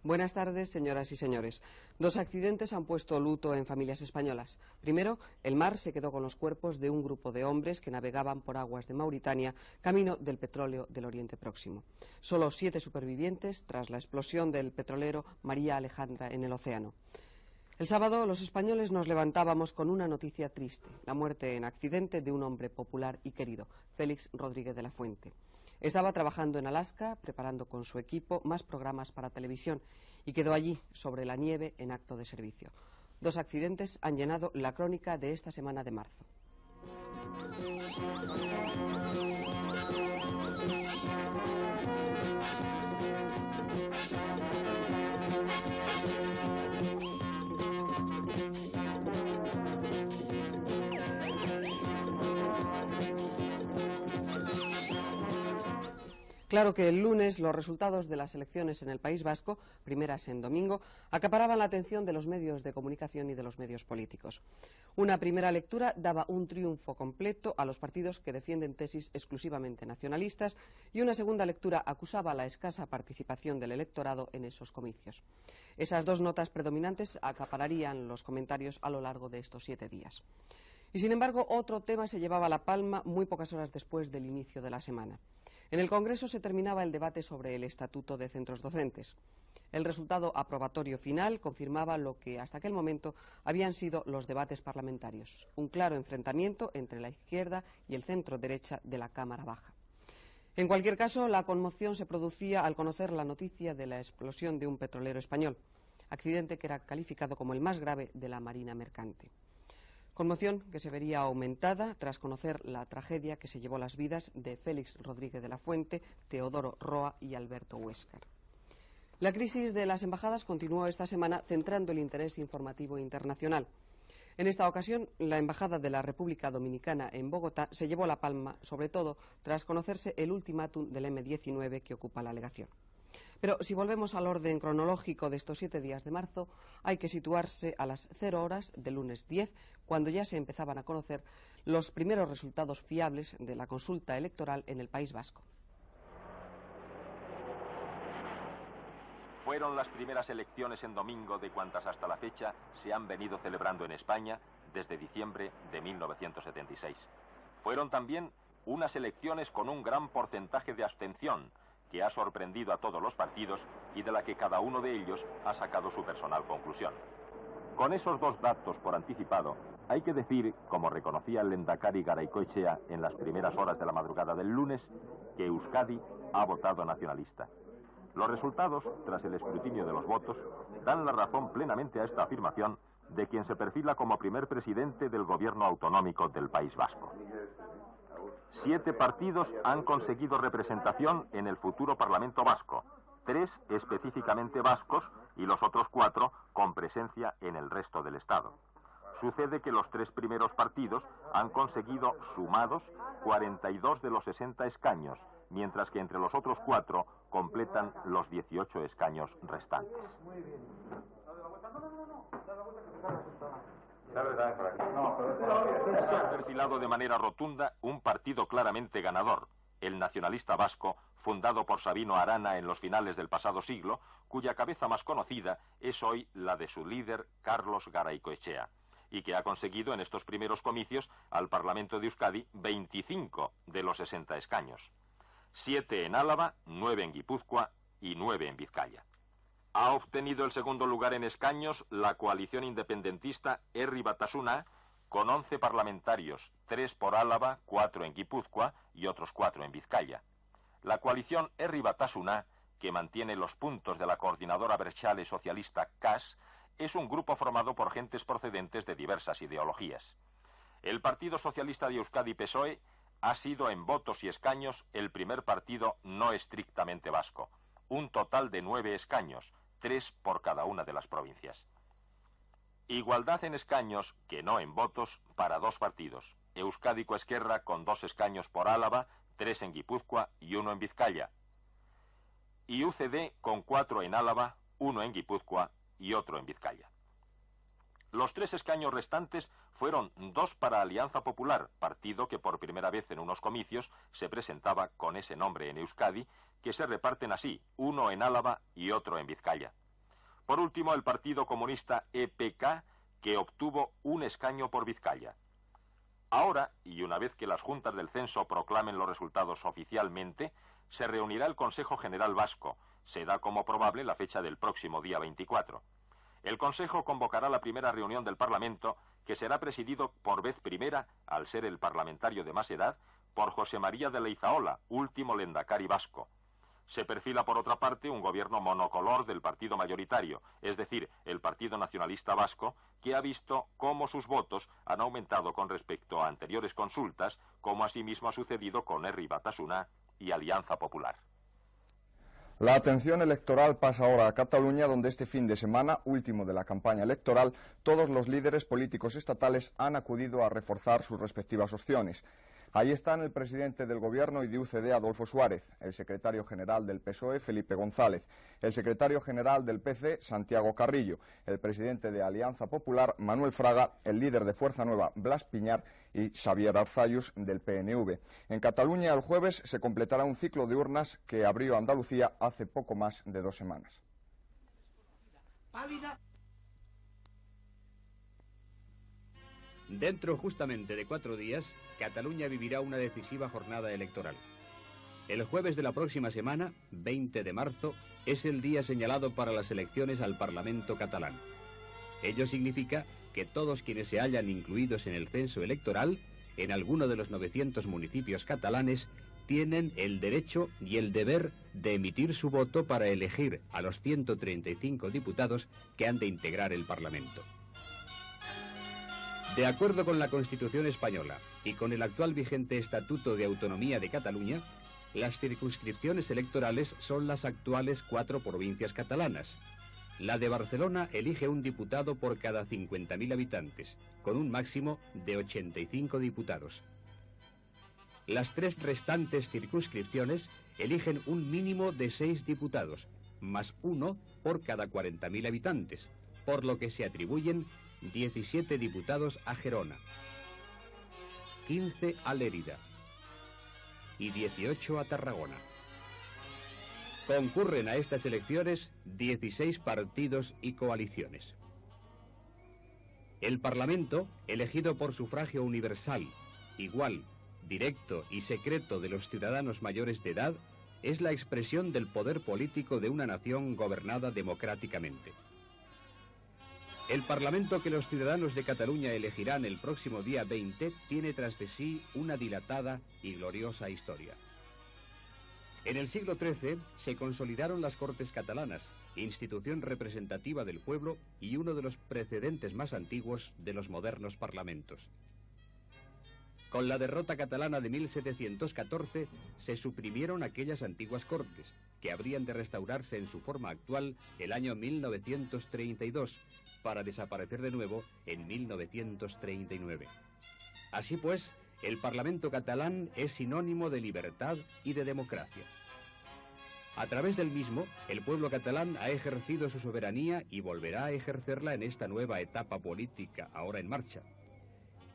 Buenas tardes, señoras y señores. Dos accidentes han puesto luto en familias españolas. Primero, el mar se quedó con los cuerpos de un grupo de hombres que navegaban por aguas de Mauritania, camino del petróleo del Oriente Próximo. Solo 7 supervivientes tras la explosión del petrolero María Alejandra en el océano. El sábado, los españoles nos levantábamos con una noticia triste: la muerte en accidente de un hombre popular y querido, Félix Rodríguez de la Fuente. Estaba trabajando en Alaska, preparando con su equipo más programas para televisión, y quedó allí, sobre la nieve, en acto de servicio. 2 accidentes han llenado la crónica de esta semana de marzo. Claro que el lunes los resultados de las elecciones en el País Vasco, primeras en domingo, acaparaban la atención de los medios de comunicación y de los medios políticos. Una primera lectura daba un triunfo completo a los partidos que defienden tesis exclusivamente nacionalistas, y una segunda lectura acusaba la escasa participación del electorado en esos comicios. Esas 2 notas predominantes acapararían los comentarios a lo largo de estos 7 días. Y sin embargo, otro tema se llevaba la palma muy pocas horas después del inicio de la semana. En el Congreso se terminaba el debate sobre el Estatuto de Centros Docentes. El resultado aprobatorio final confirmaba lo que hasta aquel momento habían sido los debates parlamentarios: un claro enfrentamiento entre la izquierda y el centro-derecha de la Cámara Baja. En cualquier caso, la conmoción se producía al conocer la noticia de la explosión de un petrolero español, accidente que era calificado como el más grave de la Marina Mercante. Conmoción que se vería aumentada tras conocer la tragedia que se llevó las vidas de Félix Rodríguez de la Fuente, Teodoro Roa y Alberto Huéscar. La crisis de las embajadas continuó esta semana, centrando el interés informativo internacional. En esta ocasión, la Embajada de la República Dominicana en Bogotá se llevó la palma, sobre todo tras conocerse el ultimátum del M-19 que ocupa la alegación. Pero si volvemos al orden cronológico de estos 7 días de marzo, hay que situarse a las 0 horas del lunes 10, cuando ya se empezaban a conocer los primeros resultados fiables de la consulta electoral en el País Vasco. Fueron las primeras elecciones en domingo de cuantas hasta la fecha se han venido celebrando en España desde diciembre de 1976. Fueron también unas elecciones con un gran porcentaje de abstención, que ha sorprendido a todos los partidos y de la que cada uno de ellos ha sacado su personal conclusión. Con esos 2 datos por anticipado, hay que decir, como reconocía el lehendakari Garaikoetxea en las primeras horas de la madrugada del lunes, que Euskadi ha votado nacionalista. Los resultados, tras el escrutinio de los votos, dan la razón plenamente a esta afirmación de quien se perfila como primer presidente del gobierno autonómico del País Vasco. 7 partidos han conseguido representación en el futuro Parlamento vasco, 3 específicamente vascos y los otros 4 con presencia en el resto del Estado. Sucede que los 3 primeros partidos han conseguido, sumados, 42 de los 60 escaños, mientras que entre los otros 4 completan los 18 escaños restantes. Se ha perfilado de manera rotunda un partido claramente ganador, el nacionalista vasco, fundado por Sabino Arana en los finales del pasado siglo, cuya cabeza más conocida es hoy la de su líder, Carlos Garaikoetxea, y que ha conseguido en estos primeros comicios al Parlamento de Euskadi 25 de los 60 escaños. 7 en Álava, 9 en Guipúzcoa y 9 en Vizcaya. Ha obtenido el segundo lugar en escaños la coalición independentista Herri Batasuna, con 11 parlamentarios, 3 por Álava, 4 en Guipúzcoa y otros 4 en Vizcaya. La coalición Herri Batasuna, que mantiene los puntos de la coordinadora abertzale socialista CAS, es un grupo formado por gentes procedentes de diversas ideologías. El Partido Socialista de Euskadi, PSOE, ha sido en votos y escaños el primer partido no estrictamente vasco, un total de 9 escaños, 3 por cada una de las provincias. Igualdad en escaños, que no en votos, para 2 partidos. Euskadiko Ezkerra con 2 escaños por Álava, 3 en Guipúzcoa y 1 en Vizcaya. Y UCD con 4 en Álava, 1 en Guipúzcoa y otro en Vizcaya. Los 3 escaños restantes fueron 2 para Alianza Popular, partido que por primera vez en unos comicios se presentaba con ese nombre en Euskadi, que se reparten así, uno en Álava y otro en Vizcaya. Por último, el Partido Comunista EPK, que obtuvo un escaño por Vizcaya. Ahora, y una vez que las juntas del censo proclamen los resultados oficialmente, se reunirá el Consejo General Vasco. Se da como probable la fecha del próximo día 24. El Consejo convocará la primera reunión del Parlamento, que será presidido por vez primera, al ser el parlamentario de más edad, por José María de Leizaola, último lendakari vasco. Se perfila, por otra parte, un gobierno monocolor del partido mayoritario, es decir, el Partido Nacionalista Vasco, que ha visto cómo sus votos han aumentado con respecto a anteriores consultas, como asimismo ha sucedido con Herri Batasuna y Alianza Popular. La atención electoral pasa ahora a Cataluña, donde este fin de semana, último de la campaña electoral, todos los líderes políticos estatales han acudido a reforzar sus respectivas opciones. Ahí están el presidente del Gobierno y de UCD, Adolfo Suárez, el secretario general del PSOE, Felipe González, el secretario general del PC, Santiago Carrillo, el presidente de Alianza Popular, Manuel Fraga, el líder de Fuerza Nueva, Blas Piñar, y Xavier Arzallus, del PNV. En Cataluña, el jueves, se completará un ciclo de urnas que abrió Andalucía hace poco más de 2 semanas. Dentro justamente de 4 días, Cataluña vivirá una decisiva jornada electoral. El jueves de la próxima semana, 20 de marzo, es el día señalado para las elecciones al Parlamento catalán. Ello significa que todos quienes se hallan incluidos en el censo electoral, en alguno de los 900 municipios catalanes, tienen el derecho y el deber de emitir su voto para elegir a los 135 diputados que han de integrar el Parlamento. De acuerdo con la Constitución española y con el actual vigente Estatuto de Autonomía de Cataluña, las circunscripciones electorales son las actuales 4 provincias catalanas. La de Barcelona elige un diputado por cada 50.000 habitantes, con un máximo de 85 diputados. Las 3 restantes circunscripciones eligen un mínimo de 6 diputados, más 1 por cada 40.000 habitantes, por lo que se atribuyen 17 diputados a Gerona, 15 a Lérida y 18 a Tarragona. Concurren a estas elecciones 16 partidos y coaliciones. El Parlamento, elegido por sufragio universal, igual, directo y secreto de los ciudadanos mayores de edad, es la expresión del poder político de una nación gobernada democráticamente. El Parlamento que los ciudadanos de Cataluña elegirán el próximo día 20 tiene tras de sí una dilatada y gloriosa historia. En el siglo XIII se consolidaron las Cortes catalanas, institución representativa del pueblo y uno de los precedentes más antiguos de los modernos parlamentos. Con la derrota catalana de 1714 se suprimieron aquellas antiguas Cortes, que habrían de restaurarse en su forma actual el año 1932, para desaparecer de nuevo en 1939. Así pues, el Parlamento catalán es sinónimo de libertad y de democracia. A través del mismo, el pueblo catalán ha ejercido su soberanía y volverá a ejercerla en esta nueva etapa política ahora en marcha.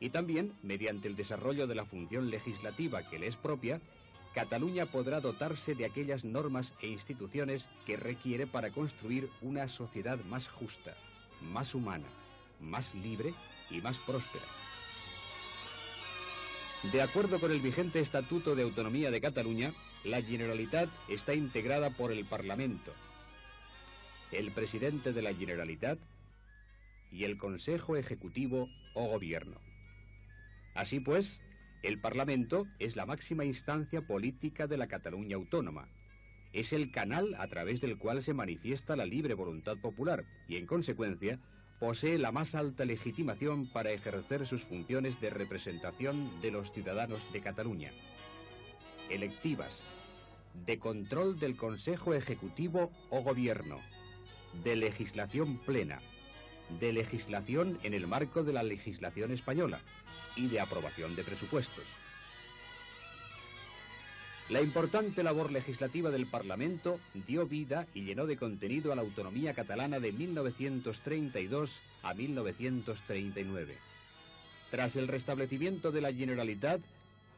Y también, mediante el desarrollo de la función legislativa que le es propia, Cataluña podrá dotarse de aquellas normas e instituciones que requiere para construir una sociedad más justa, más humana, más libre y más próspera. De acuerdo con el vigente Estatuto de Autonomía de Cataluña, la Generalitat está integrada por el Parlamento, el presidente de la Generalitat y el Consejo Ejecutivo o Gobierno. Así pues, el Parlamento es la máxima instancia política de la Cataluña autónoma. Es el canal a través del cual se manifiesta la libre voluntad popular y, en consecuencia, posee la más alta legitimación para ejercer sus funciones de representación de los ciudadanos de Cataluña, electivas, de control del Consejo Ejecutivo o Gobierno, de legislación plena, de legislación en el marco de la legislación española y de aprobación de presupuestos. La importante labor legislativa del Parlamento dio vida y llenó de contenido a la autonomía catalana de 1932 a 1939. Tras el restablecimiento de la Generalitat,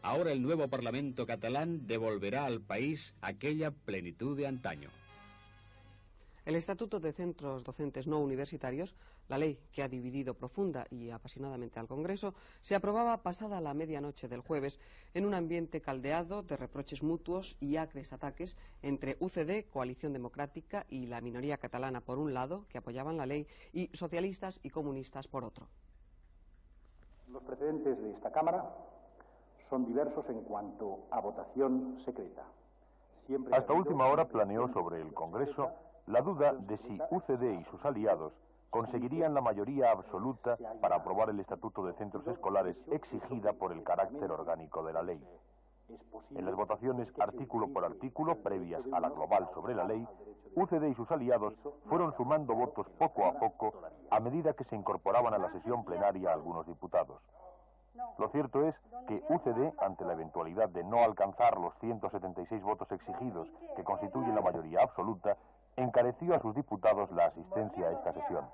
ahora el nuevo Parlamento catalán devolverá al país aquella plenitud de antaño. El Estatuto de Centros Docentes No Universitarios, la ley que ha dividido profunda y apasionadamente al Congreso, se aprobaba pasada la medianoche del jueves en un ambiente caldeado de reproches mutuos y acres ataques entre UCD, Coalición Democrática, y la minoría catalana por un lado, que apoyaban la ley, y socialistas y comunistas por otro. Los precedentes de esta Cámara son diversos en cuanto a votación secreta. Hasta última hora planeó sobre el Congreso la duda de si UCD y sus aliados conseguirían la mayoría absoluta para aprobar el Estatuto de Centros Escolares exigida por el carácter orgánico de la ley. En las votaciones artículo por artículo, previas a la global sobre la ley, UCD y sus aliados fueron sumando votos poco a poco a medida que se incorporaban a la sesión plenaria algunos diputados. Lo cierto es que UCD, ante la eventualidad de no alcanzar los 176 votos exigidos que constituyen la mayoría absoluta, encareció a sus diputados la asistencia a esta sesión.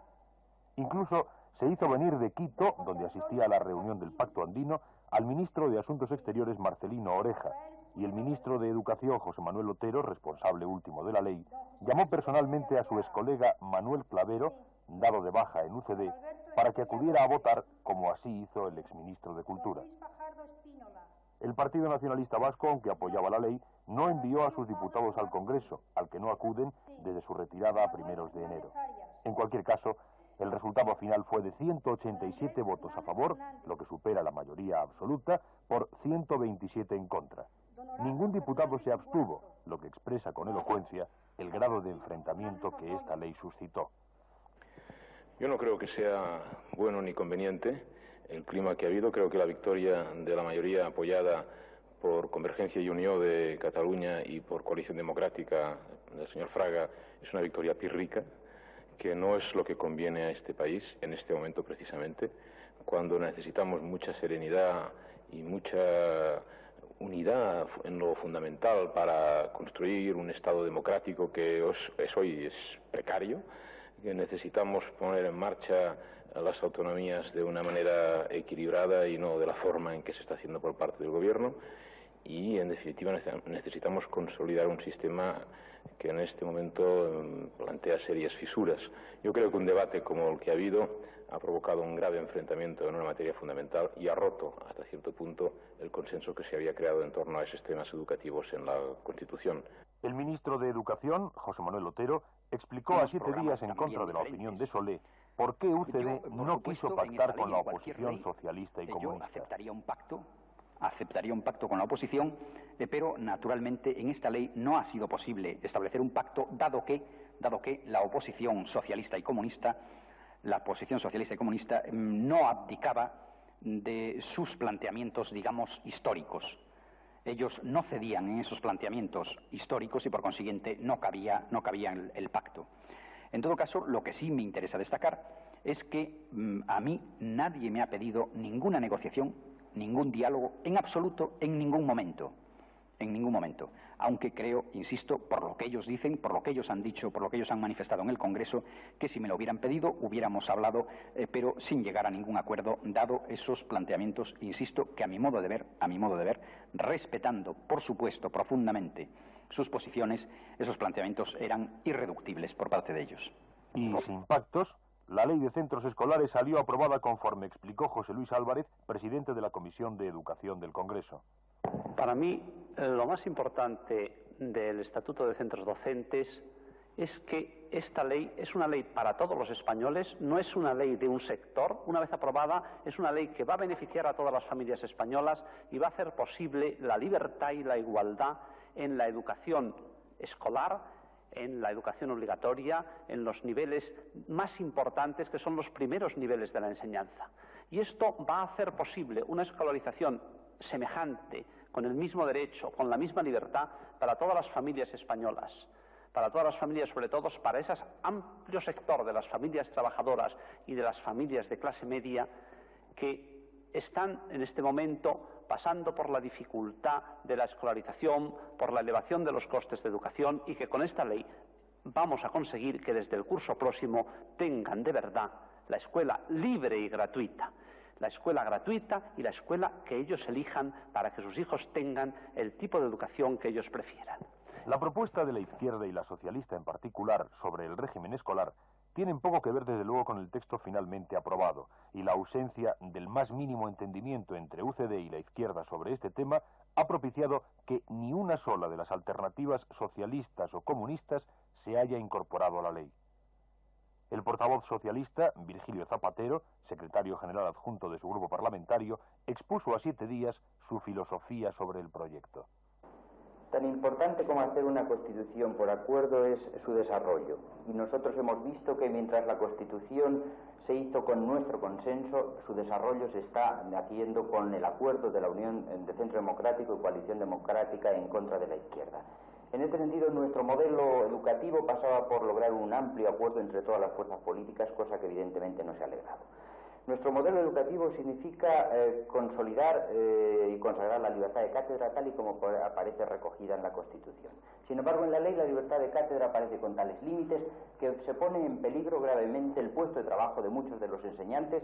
Incluso se hizo venir de Quito, donde asistía a la reunión del Pacto Andino, al ministro de Asuntos Exteriores Marcelino Oreja, y el ministro de Educación José Manuel Otero, responsable último de la ley, llamó personalmente a su excolega Manuel Clavero, dado de baja en UCD, para que acudiera a votar, como así hizo el exministro de Cultura. El Partido Nacionalista Vasco, aunque apoyaba la ley, no envió a sus diputados al Congreso, al que no acuden desde su retirada a primeros de enero. En cualquier caso, el resultado final fue de 187 votos a favor, lo que supera la mayoría absoluta, por 127 en contra. Ningún diputado se abstuvo, lo que expresa con elocuencia el grado de enfrentamiento que esta ley suscitó. Yo no creo que sea bueno ni conveniente el clima que ha habido. Creo que la victoria de la mayoría apoyada por Convergencia y Unió de Cataluña y por Coalición Democrática del señor Fraga es una victoria pírrica, que no es lo que conviene a este país en este momento precisamente, cuando necesitamos mucha serenidad y mucha unidad en lo fundamental para construir un Estado democrático que hoy es precario, que necesitamos poner en marcha las autonomías de una manera equilibrada y no de la forma en que se está haciendo por parte del Gobierno, y en definitiva necesitamos consolidar un sistema que en este momento plantea serias fisuras. Yo creo que un debate como el que ha habido ha provocado un grave enfrentamiento en una materia fundamental y ha roto hasta cierto punto el consenso que se había creado en torno a esos temas educativos en la Constitución. El ministro de Educación, José Manuel Otero, explicó a 7 días en contra de la opinión de Solé por qué UCD no quiso pactar con la oposición socialista y comunista. Aceptaría un pacto con la oposición, pero naturalmente en esta ley no ha sido posible establecer un pacto, dado que la oposición socialista y comunista no abdicaba de sus planteamientos, digamos, históricos. Ellos no cedían en esos planteamientos históricos y por consiguiente no cabía el pacto. En todo caso, lo que sí me interesa destacar es que a mí nadie me ha pedido ninguna negociación, ningún diálogo, en absoluto, en ningún momento. Aunque creo, insisto, por lo que ellos dicen, por lo que ellos han dicho, por lo que ellos han manifestado en el Congreso, que si me lo hubieran pedido, hubiéramos hablado, pero sin llegar a ningún acuerdo, dado esos planteamientos, insisto, que a mi modo de ver, respetando, por supuesto, profundamente sus posiciones, esos planteamientos eran irreductibles por parte de ellos. Y sin pactos, la ley de centros escolares salió aprobada conforme explicó José Luis Álvarez, presidente de la Comisión de Educación del Congreso. Para mí, lo más importante del Estatuto de Centros Docentes es que esta ley es una ley para todos los españoles, no es una ley de un sector. Una vez aprobada, es una ley que va a beneficiar a todas las familias españolas y va a hacer posible la libertad y la igualdad en la educación escolar, en la educación obligatoria, en los niveles más importantes, que son los primeros niveles de la enseñanza. Y esto va a hacer posible una escolarización semejante, con el mismo derecho, con la misma libertad, para todas las familias españolas, para todas las familias, sobre todo para ese amplio sector de las familias trabajadoras y de las familias de clase media que están en este momento pasando por la dificultad de la escolarización, por la elevación de los costes de educación, y que con esta ley vamos a conseguir que desde el curso próximo tengan de verdad la escuela libre y gratuita. La escuela gratuita y la escuela que ellos elijan para que sus hijos tengan el tipo de educación que ellos prefieran. La propuesta de la izquierda y la socialista en particular sobre el régimen escolar tienen poco que ver desde luego con el texto finalmente aprobado, y la ausencia del más mínimo entendimiento entre UCD y la izquierda sobre este tema ha propiciado que ni una sola de las alternativas socialistas o comunistas se haya incorporado a la ley. El portavoz socialista, Virgilio Zapatero, secretario general adjunto de su grupo parlamentario, expuso a 7 días su filosofía sobre el proyecto. Tan importante como hacer una Constitución por acuerdo es su desarrollo. Y nosotros hemos visto que mientras la Constitución se hizo con nuestro consenso, su desarrollo se está haciendo con el acuerdo de la Unión de Centro Democrático y Coalición Democrática en contra de la izquierda. En este sentido, nuestro modelo educativo pasaba por lograr un amplio acuerdo entre todas las fuerzas políticas, cosa que evidentemente no se ha logrado. Nuestro modelo educativo significa consolidar y consagrar la libertad de cátedra tal y como aparece recogida en la Constitución. Sin embargo, en la ley la libertad de cátedra aparece con tales límites que se pone en peligro gravemente el puesto de trabajo de muchos de los enseñantes,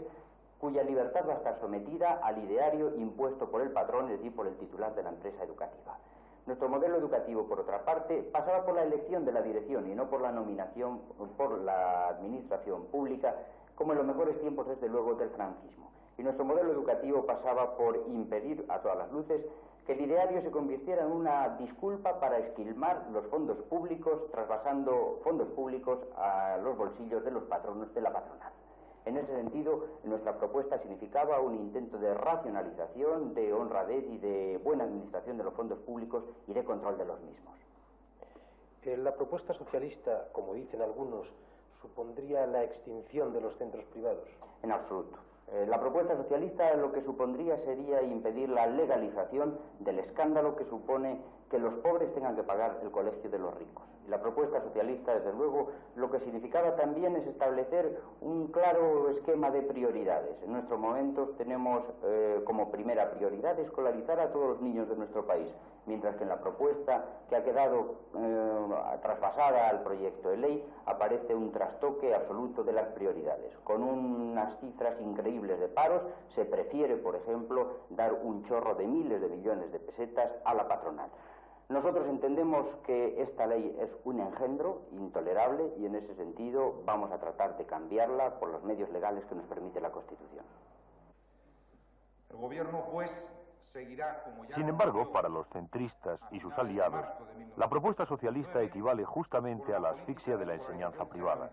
cuya libertad va a estar sometida al ideario impuesto por el patrón, es decir, por el titular de la empresa educativa. Nuestro modelo educativo, por otra parte, pasaba por la elección de la dirección y no por la nominación por la administración pública, como en los mejores tiempos, desde luego, del franquismo. Y nuestro modelo educativo pasaba por impedir a todas las luces que el ideario se convirtiera en una disculpa para esquilmar los fondos públicos, traspasando fondos públicos a los bolsillos de los patronos de la patronal. En ese sentido, nuestra propuesta significaba un intento de racionalización, de honradez y de buena administración de los fondos públicos y de control de los mismos. La propuesta socialista, como dicen algunos, supondría la extinción de los centros privados. En absoluto. La propuesta socialista lo que supondría sería impedir la legalización del escándalo que supone que los pobres tengan que pagar el colegio de los ricos. Y la propuesta socialista, desde luego, lo que significaba también es establecer un claro esquema de prioridades. En nuestros momentos tenemos como primera prioridad escolarizar a todos los niños de nuestro país, mientras que en la propuesta que ha quedado traspasada al proyecto de ley aparece un trastoque absoluto de las prioridades. Con unas cifras increíbles de paros, se prefiere, por ejemplo, dar un chorro de miles de millones de pesetas a la patronal. Nosotros entendemos que esta ley es un engendro intolerable y en ese sentido vamos a tratar de cambiarla por los medios legales que nos permite la Constitución. El gobierno, pues, seguirá como ya... Sin embargo, para los centristas y sus aliados, la propuesta socialista equivale justamente a la asfixia de la enseñanza privada.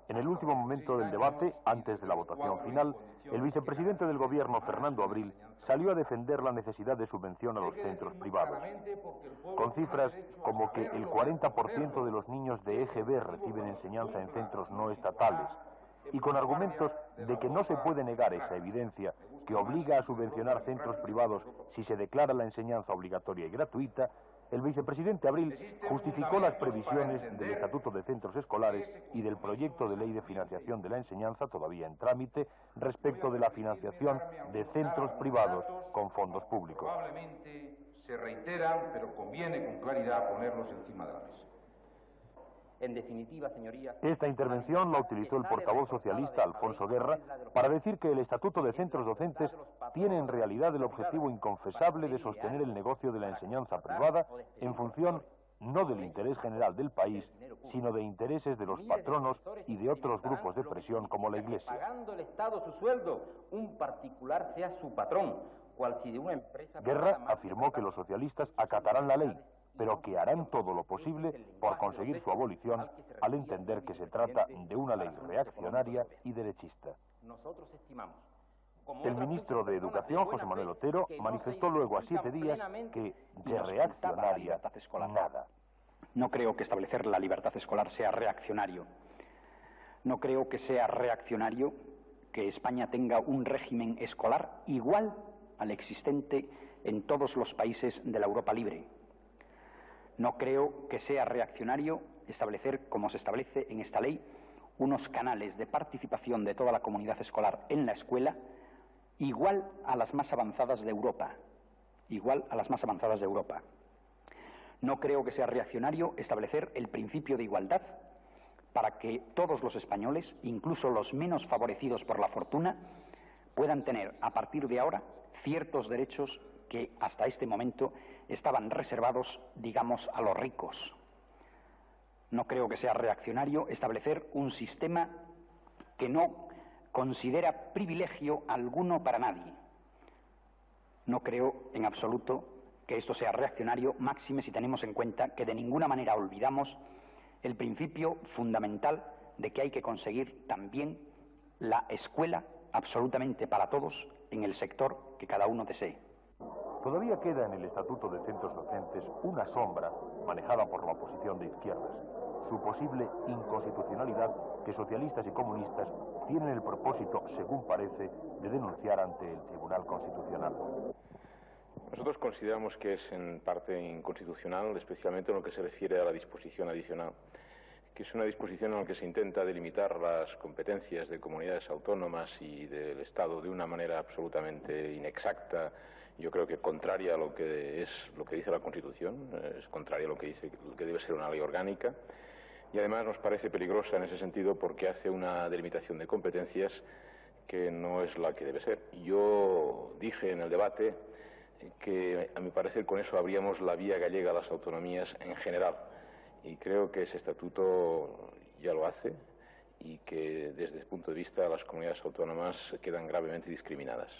En el último momento del debate, antes de la votación final, el vicepresidente del gobierno, Fernando Abril, salió a defender la necesidad de subvención a los centros privados, con cifras como que el 40% de los niños de EGB reciben enseñanza en centros no estatales, y con argumentos de que no se puede negar esa evidencia que obliga a subvencionar centros privados si se declara la enseñanza obligatoria y gratuita. El vicepresidente Abril justificó las previsiones del Estatuto de Centros Escolares y del proyecto de ley de financiación de la enseñanza todavía en trámite respecto de la financiación de centros privados con fondos públicos. Probablemente se reiteran, pero conviene con claridad ponerlos encima de la mesa. En definitiva, señorías... Esta intervención la utilizó el portavoz socialista Alfonso Guerra para decir que el Estatuto de Centros Docentes tiene en realidad el objetivo inconfesable de sostener el negocio de la enseñanza privada en función no del interés general del país, sino de intereses de los patronos y de otros grupos de presión como la Iglesia. Pagando el Estado su sueldo, un particular sea su patrón, cual si de una empresa... Guerra afirmó que los socialistas acatarán la ley, pero que harán todo lo posible por conseguir su abolición al entender que se trata de una ley reaccionaria y derechista. El ministro de Educación, José Manuel Otero, manifestó luego a 7 días que de reaccionaria nada. No creo que establecer la libertad escolar sea reaccionario. No creo que sea reaccionario que España tenga un régimen escolar igual al existente en todos los países de la Europa libre. No creo que sea reaccionario establecer, como se establece en esta ley, unos canales de participación de toda la comunidad escolar en la escuela igual a las más avanzadas de Europa. Igual a las más avanzadas de Europa. No creo que sea reaccionario establecer el principio de igualdad para que todos los españoles, incluso los menos favorecidos por la fortuna, puedan tener a partir de ahora ciertos derechos que hasta este momento estaban reservados, digamos, a los ricos. No creo que sea reaccionario establecer un sistema que no considera privilegio alguno para nadie. No creo en absoluto que esto sea reaccionario, máxime si tenemos en cuenta que de ninguna manera olvidamos el principio fundamental de que hay que conseguir también la escuela absolutamente para todos en el sector que cada uno desee. Todavía queda en el Estatuto de Centros Docentes una sombra manejada por la oposición de izquierdas, su posible inconstitucionalidad que socialistas y comunistas tienen el propósito, según parece, de denunciar ante el Tribunal Constitucional. Nosotros consideramos que es en parte inconstitucional, especialmente en lo que se refiere a la disposición adicional, que es una disposición en la que se intenta delimitar las competencias de comunidades autónomas y del Estado de una manera absolutamente inexacta. Yo creo que contraria a lo que dice la Constitución, es contraria a lo que debe ser una ley orgánica, y además nos parece peligrosa en ese sentido porque hace una delimitación de competencias que no es la que debe ser. Yo dije en el debate que, a mi parecer, con eso abríamos la vía gallega a las autonomías en general, y creo que ese estatuto ya lo hace y que, desde ese punto de vista, las comunidades autónomas quedan gravemente discriminadas.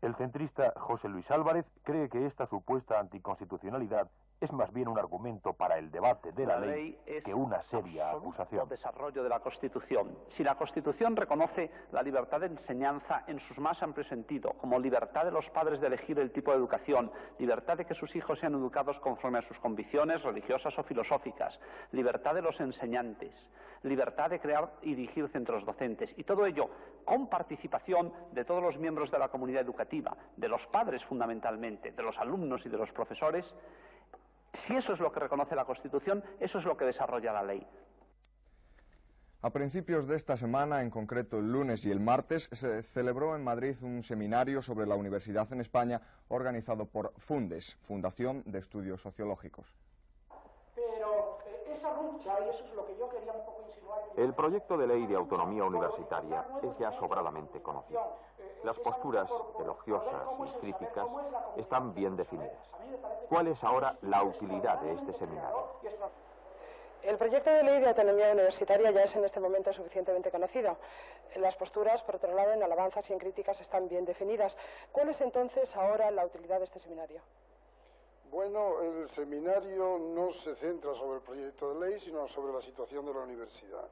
El centrista José Luis Álvarez cree que esta supuesta anticonstitucionalidad es más bien un argumento para el debate de la ley que una seria acusación. El desarrollo de la Constitución. Si la Constitución reconoce la libertad de enseñanza en su más amplio sentido, como libertad de los padres de elegir el tipo de educación, libertad de que sus hijos sean educados conforme a sus convicciones religiosas o filosóficas, libertad de los enseñantes, libertad de crear y dirigir centros docentes, y todo ello con participación de todos los miembros de la comunidad educativa, de los padres fundamentalmente, de los alumnos y de los profesores. Si eso es lo que reconoce la Constitución, eso es lo que desarrolla la ley. A principios de esta semana, en concreto el lunes y el martes, se celebró en Madrid un seminario sobre la universidad en España organizado por Fundes, Fundación de Estudios Sociológicos. Pero esa lucha, y eso es lo que yo quería un poco insinuar... El proyecto de ley de autonomía universitaria es ya sobradamente conocido. Las posturas elogiosas y críticas están bien definidas. ¿Cuál es ahora la utilidad de este seminario? El proyecto de ley de autonomía universitaria ya es en este momento suficientemente conocido. Las posturas, por otro lado, en alabanzas y en críticas están bien definidas. ¿Cuál es entonces ahora la utilidad de este seminario? Bueno, el seminario no se centra sobre el proyecto de ley, sino sobre la situación de la universidad.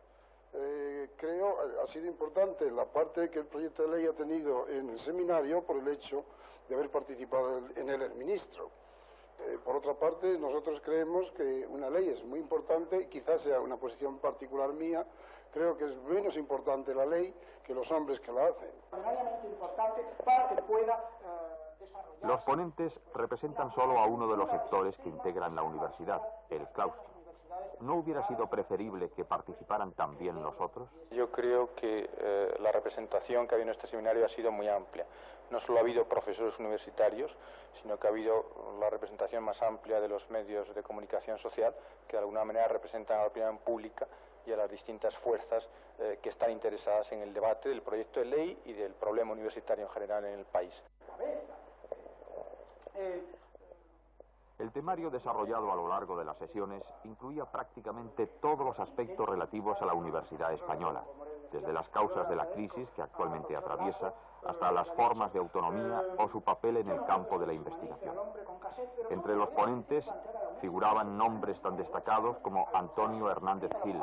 Creo ha sido importante la parte que el proyecto de ley ha tenido en el seminario por el hecho de haber participado en él el ministro. Por otra parte, nosotros creemos que una ley es muy importante, quizás sea una posición particular mía, creo que es menos importante la ley que los hombres que la hacen. Importante para que pueda desarrollarse. Los ponentes representan solo a uno de los sectores que integran la universidad, el claustro. ¿No hubiera sido preferible que participaran también los otros? Yo creo que la representación que ha habido en este seminario ha sido muy amplia. No solo ha habido profesores universitarios, sino que ha habido la representación más amplia de los medios de comunicación social, que de alguna manera representan a la opinión pública y a las distintas fuerzas que están interesadas en el debate del proyecto de ley y del problema universitario en general en el país. El temario desarrollado a lo largo de las sesiones incluía prácticamente todos los aspectos relativos a la universidad española, desde las causas de la crisis que actualmente atraviesa hasta las formas de autonomía o su papel en el campo de la investigación. Entre los ponentes figuraban nombres tan destacados como Antonio Hernández Gil,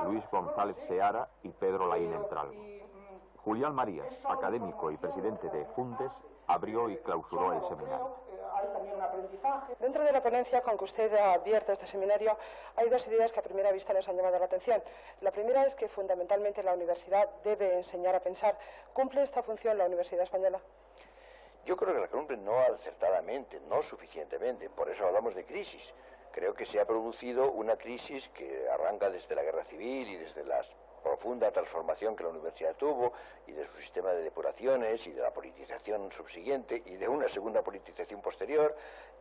Luis González Seara y Pedro Laín Entralgo. Julián Marías, académico y presidente de Fundes, abrió y clausuró el seminario. Dentro de la ponencia con que usted ha abierto este seminario hay dos ideas que a primera vista nos han llamado la atención. La primera es que fundamentalmente la universidad debe enseñar a pensar. ¿Cumple esta función la Universidad Española? Yo creo que la cumple no acertadamente, no suficientemente. Por eso hablamos de crisis. Creo que se ha producido una crisis que arranca desde la Guerra Civil y desde la profunda transformación que la universidad tuvo y de su sistema de depuraciones y de la politización subsiguiente y de una segunda politización posterior,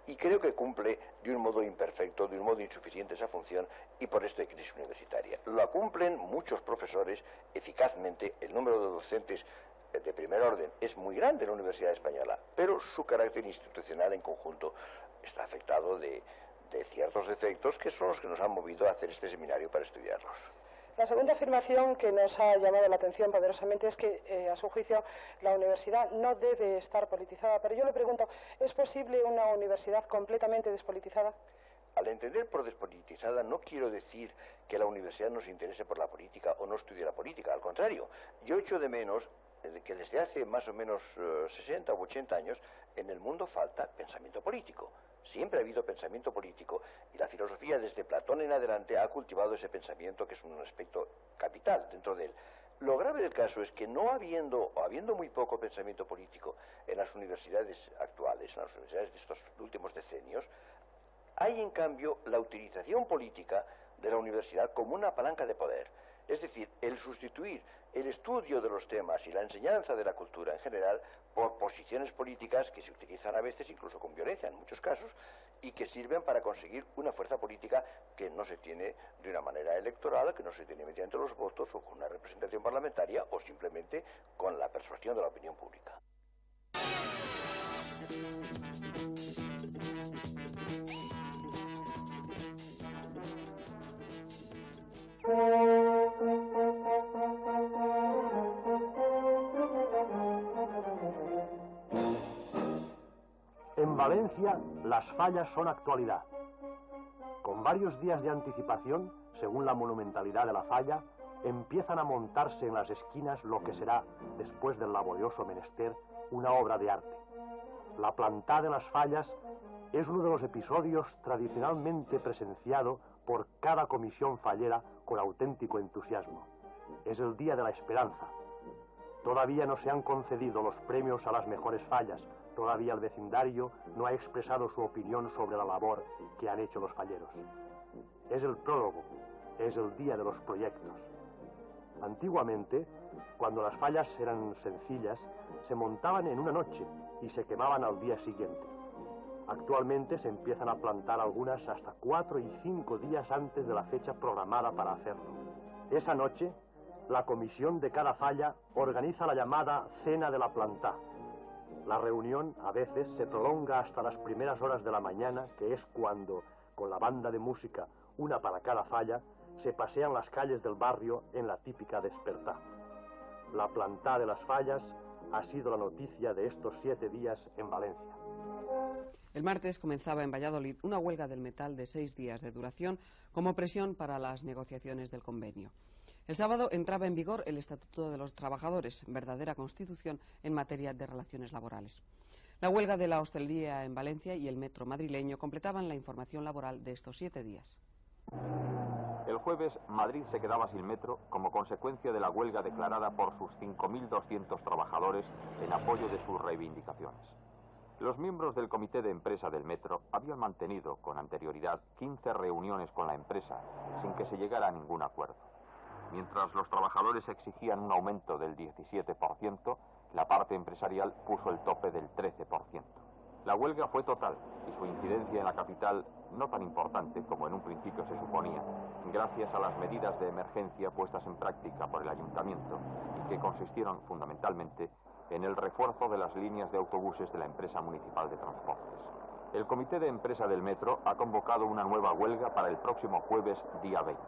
y creo que cumple de un modo imperfecto, de un modo insuficiente esa función, y por esto hay crisis universitaria. La cumplen muchos profesores eficazmente, el número de docentes de primer orden. Es muy grande la Universidad Española, pero su carácter institucional en conjunto está afectado de ciertos defectos que son los que nos han movido a hacer este seminario para estudiarlos. La segunda afirmación que nos ha llamado la atención poderosamente es que, a su juicio, la universidad no debe estar politizada. Pero yo le pregunto, ¿es posible una universidad completamente despolitizada? Al entender por despolitizada no quiero decir que la universidad no se interese por la política o no estudie la política. Al contrario, yo echo de menos que desde hace más o menos 60 u 80 años en el mundo falta pensamiento político. Siempre ha habido pensamiento político y la filosofía desde Platón en adelante ha cultivado ese pensamiento que es un aspecto capital dentro de él. Lo grave del caso es que no habiendo o habiendo muy poco pensamiento político en las universidades actuales, en las universidades de estos últimos decenios, hay en cambio la utilización política de la universidad como una palanca de poder. Es decir, el sustituir el estudio de los temas y la enseñanza de la cultura en general por posiciones políticas que se utilizan a veces incluso con violencia en muchos casos y que sirven para conseguir una fuerza política que no se tiene de una manera electoral, que no se tiene mediante los votos o con una representación parlamentaria o simplemente con la persuasión de la opinión pública. En Valencia, las fallas son actualidad. Con varios días de anticipación, según la monumentalidad de la falla, empiezan a montarse en las esquinas lo que será, después del laborioso menester, una obra de arte. La plantá de las fallas es uno de los episodios tradicionalmente presenciado por cada comisión fallera con auténtico entusiasmo. Es el día de la esperanza. Todavía no se han concedido los premios a las mejores fallas. Todavía el vecindario no ha expresado su opinión sobre la labor que han hecho los falleros. Es el prólogo, es el día de los proyectos. Antiguamente, cuando las fallas eran sencillas, se montaban en una noche y se quemaban al día siguiente. Actualmente se empiezan a plantar algunas hasta 4 y 5 días antes de la fecha programada para hacerlo. Esa noche, la comisión de cada falla organiza la llamada Cena de la Plantá. La reunión a veces se prolonga hasta las primeras horas de la mañana, que es cuando, con la banda de música, una para cada falla, se pasean las calles del barrio en la típica despertá. La plantá de las fallas ha sido la noticia de estos 7 días en Valencia. El martes comenzaba en Valladolid una huelga del metal de 6 días de duración como presión para las negociaciones del convenio. El sábado entraba en vigor el Estatuto de los Trabajadores, verdadera constitución en materia de relaciones laborales. La huelga de la hostelería en Valencia y el metro madrileño completaban la información laboral de estos 7 días. El jueves, Madrid se quedaba sin metro como consecuencia de la huelga declarada por sus 5.200 trabajadores en apoyo de sus reivindicaciones. Los miembros del comité de empresa del metro habían mantenido con anterioridad 15 reuniones con la empresa sin que se llegara a ningún acuerdo. Mientras los trabajadores exigían un aumento del 17%, la parte empresarial puso el tope del 13%. La huelga fue total y su incidencia en la capital no tan importante como en un principio se suponía, gracias a las medidas de emergencia puestas en práctica por el ayuntamiento y que consistieron fundamentalmente en el refuerzo de las líneas de autobuses de la empresa municipal de transportes. El comité de empresa del metro ha convocado una nueva huelga para el próximo jueves, día 20.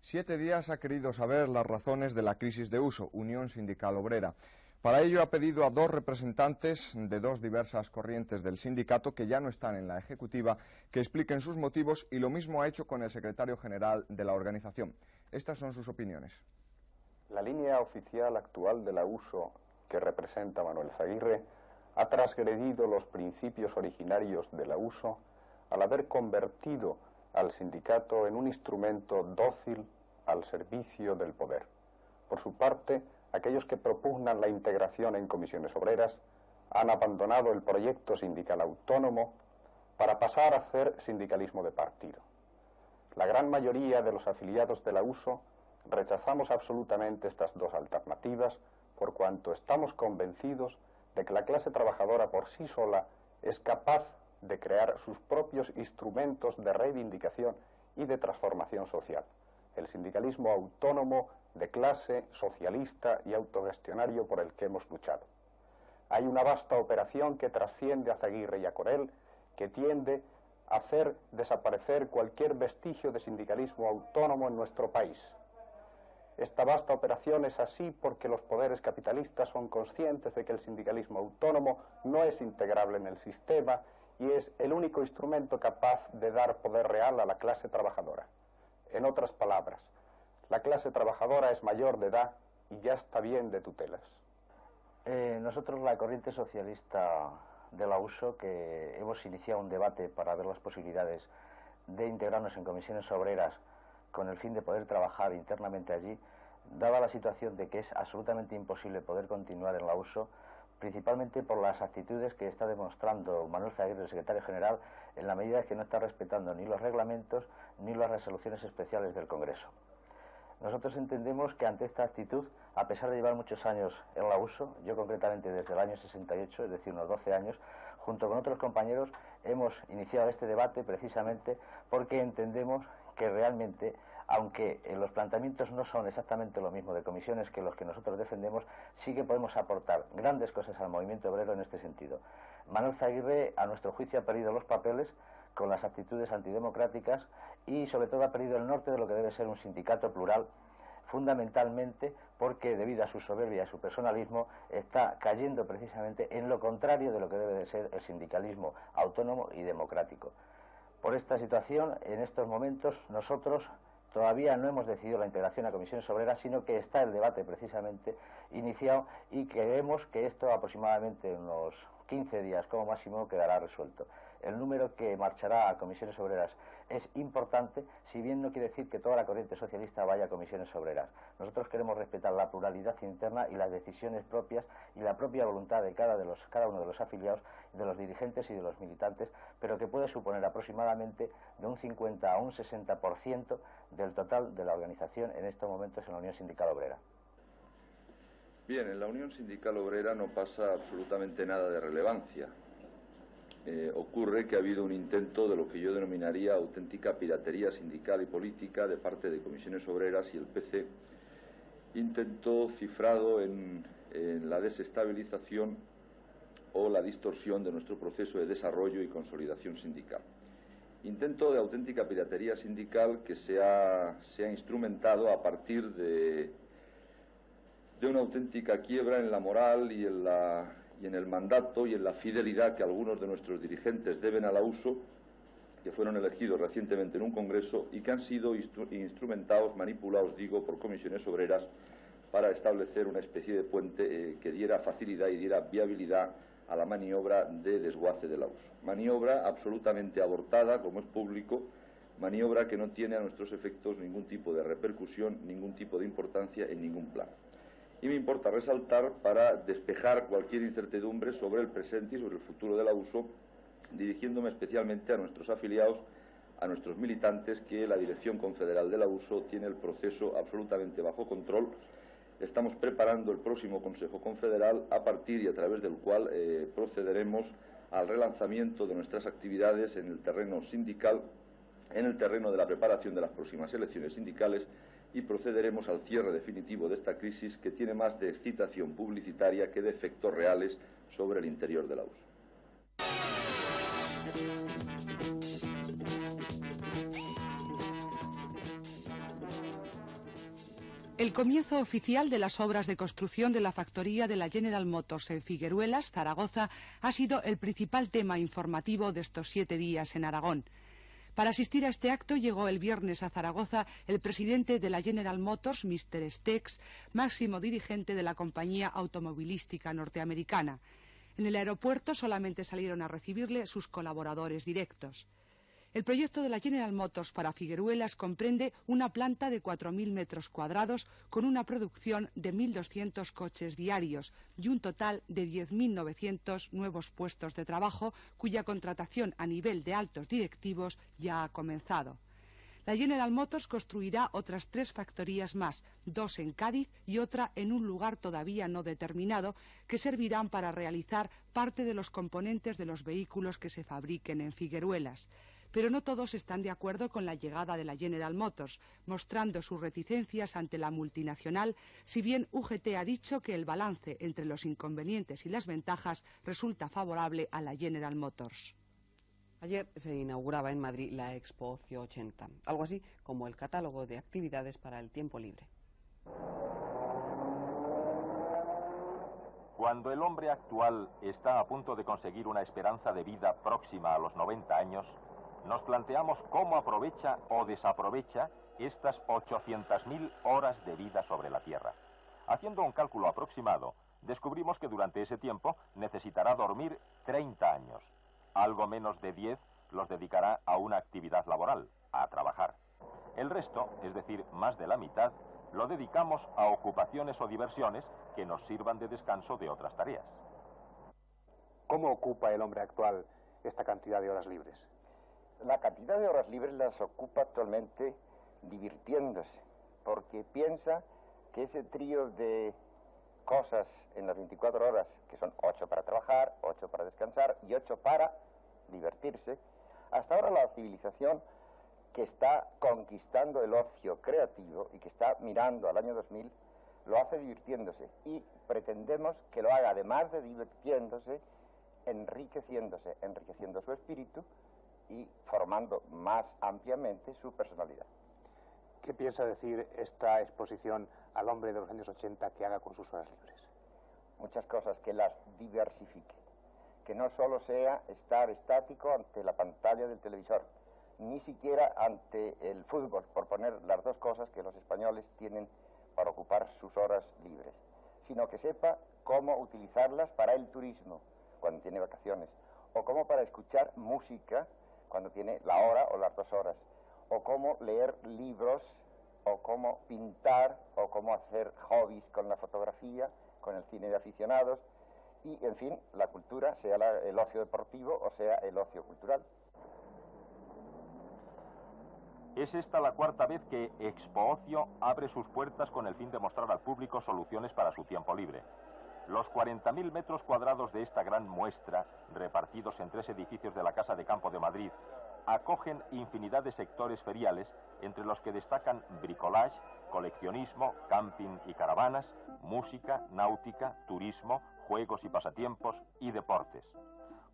7 días ha querido saber las razones de la crisis de uso, Unión Sindical Obrera. Para ello ha pedido a 2 representantes de 2 diversas corrientes del sindicato que ya no están en la ejecutiva que expliquen sus motivos y lo mismo ha hecho con el secretario general de la organización. Estas son sus opiniones. La línea oficial actual de la USO que representa Manuel Zaguirre ha transgredido los principios originarios de la USO al haber convertido al sindicato en un instrumento dócil al servicio del poder. Por su parte, aquellos que propugnan la integración en comisiones obreras han abandonado el proyecto sindical autónomo para pasar a hacer sindicalismo de partido. La gran mayoría de los afiliados de la USO rechazamos absolutamente estas 2 alternativas por cuanto estamos convencidos de que la clase trabajadora por sí sola es capaz de crear sus propios instrumentos de reivindicación y de transformación social. el sindicalismo autónomo, de clase, socialista y autogestionario por el que hemos luchado. Hay una vasta operación que trasciende a Zaguirre y a Corell, que tiende a hacer desaparecer cualquier vestigio de sindicalismo autónomo en nuestro país. Esta vasta operación es así porque los poderes capitalistas son conscientes de que el sindicalismo autónomo no es integrable en el sistema y es el único instrumento capaz de dar poder real a la clase trabajadora. En otras palabras, la clase trabajadora es mayor de edad y ya está bien de tutelas. Nosotros, la corriente socialista de la USO, que hemos iniciado un debate para ver las posibilidades de integrarnos en comisiones obreras con el fin de poder trabajar internamente allí, dada la situación de que es absolutamente imposible poder continuar en la USO, principalmente por las actitudes que está demostrando Manuel Zaguirre, el secretario general, en la medida que no está respetando ni los reglamentos ni las resoluciones especiales del Congreso. Nosotros entendemos que ante esta actitud, a pesar de llevar muchos años en la USO, yo concretamente desde el año 68, es decir, unos 12 años, junto con otros compañeros hemos iniciado este debate precisamente porque entendemos que realmente, aunque los planteamientos no son exactamente lo mismo de comisiones que los que nosotros defendemos, sí que podemos aportar grandes cosas al movimiento obrero en este sentido. Manuel Zaguirre, a nuestro juicio, ha perdido los papeles con las actitudes antidemocráticas y sobre todo ha perdido el norte de lo que debe ser un sindicato plural, fundamentalmente porque debido a su soberbia y a su personalismo está cayendo precisamente en lo contrario de lo que debe de ser el sindicalismo autónomo y democrático. Por esta situación, en estos momentos, nosotros todavía no hemos decidido la integración a comisiones obreras, sino que está el debate precisamente iniciado y creemos que esto aproximadamente en unos 15 días como máximo quedará resuelto. El número que marchará a comisiones obreras es importante, si bien no quiere decir que toda la corriente socialista vaya a comisiones obreras. Nosotros queremos respetar la pluralidad interna y las decisiones propias y la propia voluntad de cada uno de los afiliados, de los dirigentes y de los militantes, pero que puede suponer aproximadamente de un 50 a un 60% del total de la organización en estos momentos en la Unión Sindical Obrera. Bien, en la Unión Sindical Obrera no pasa absolutamente nada de relevancia. Ocurre que ha habido un intento de lo que yo denominaría auténtica piratería sindical y política de parte de comisiones obreras y el PC, intento cifrado en la desestabilización o la distorsión de nuestro proceso de desarrollo y consolidación sindical. Intento de auténtica piratería sindical que se ha instrumentado a partir de una auténtica quiebra en la moral y en el mandato y en la fidelidad que algunos de nuestros dirigentes deben a la USO, que fueron elegidos recientemente en un congreso y que han sido instrumentados, manipulados, digo, por comisiones obreras para establecer una especie de puente que diera facilidad y diera viabilidad a la maniobra de desguace de la USO. Maniobra absolutamente abortada, como es público, maniobra que no tiene a nuestros efectos ningún tipo de repercusión, ningún tipo de importancia en ningún plan. Y me importa resaltar, para despejar cualquier incertidumbre sobre el presente y sobre el futuro de la USO, dirigiéndome especialmente a nuestros afiliados, a nuestros militantes, que la Dirección Confederal de la USO tiene el proceso absolutamente bajo control. Estamos preparando el próximo Consejo Confederal, a partir y a través del cual procederemos al relanzamiento de nuestras actividades en el terreno sindical, en el terreno de la preparación de las próximas elecciones sindicales, y procederemos al cierre definitivo de esta crisis que tiene más de excitación publicitaria que de efectos reales sobre el interior de la USO. El comienzo oficial de las obras de construcción de la factoría de la General Motors en Figueruelas, Zaragoza, ha sido el principal tema informativo de estos 7 días en Aragón. Para asistir a este acto llegó el viernes a Zaragoza el presidente de la General Motors, Mr. Stex, máximo dirigente de la compañía automovilística norteamericana. En el aeropuerto solamente salieron a recibirle sus colaboradores directos. El proyecto de la General Motors para Figueruelas comprende una planta de 4.000 metros cuadrados con una producción de 1.200 coches diarios y un total de 10.900 nuevos puestos de trabajo, cuya contratación a nivel de altos directivos ya ha comenzado. La General Motors construirá otras 3 factorías más, 2 en Cádiz y otra en un lugar todavía no determinado, que servirán para realizar parte de los componentes de los vehículos que se fabriquen en Figueruelas. pero no todos están de acuerdo con la llegada de la General Motors, mostrando sus reticencias ante la multinacional, si bien UGT ha dicho que el balance entre los inconvenientes y las ventajas resulta favorable a la General Motors. Ayer se inauguraba en Madrid la Expo Ocio 80, algo así como el catálogo de actividades para el tiempo libre. Cuando el hombre actual está a punto de conseguir una esperanza de vida próxima a los 90 años, nos planteamos cómo aprovecha o desaprovecha estas 800.000 horas de vida sobre la Tierra. Haciendo un cálculo aproximado, descubrimos que durante ese tiempo necesitará dormir 30 años. Algo menos de 10 los dedicará a una actividad laboral, a trabajar. El resto, es decir, más de la mitad, lo dedicamos a ocupaciones o diversiones que nos sirvan de descanso de otras tareas. ¿Cómo ocupa el hombre actual esta cantidad de horas libres? La cantidad de horas libres las ocupa actualmente divirtiéndose, porque piensa que ese trío de cosas en las 24 horas, que son 8 para trabajar, 8 para descansar y 8 para divertirse, hasta ahora la civilización que está conquistando el ocio creativo y que está mirando al año 2000, lo hace divirtiéndose, y pretendemos que lo haga, además de divirtiéndose, enriqueciendo su espíritu y formando más ampliamente su personalidad. ¿Qué piensa decir esta exposición al hombre de los años 80 que haga con sus horas libres? Muchas cosas, que las diversifique, que no solo sea estar estático ante la pantalla del televisor, ni siquiera ante el fútbol, por poner las dos cosas que los españoles tienen para ocupar sus horas libres, sino que sepa cómo utilizarlas para el turismo, cuando tiene vacaciones, o cómo para escuchar música, cuando tiene la hora o las 2 horas, o cómo leer libros, o cómo pintar, o cómo hacer hobbies con la fotografía, con el cine de aficionados, y, en fin, la cultura, sea el ocio deportivo o sea el ocio cultural. Es esta la 4ª vez que Expo Ocio abre sus puertas con el fin de mostrar al público soluciones para su tiempo libre. Los 40.000 metros cuadrados de esta gran muestra, repartidos en 3 edificios de la Casa de Campo de Madrid, acogen infinidad de sectores feriales, entre los que destacan bricolage, coleccionismo, camping y caravanas, música, náutica, turismo, juegos y pasatiempos y deportes.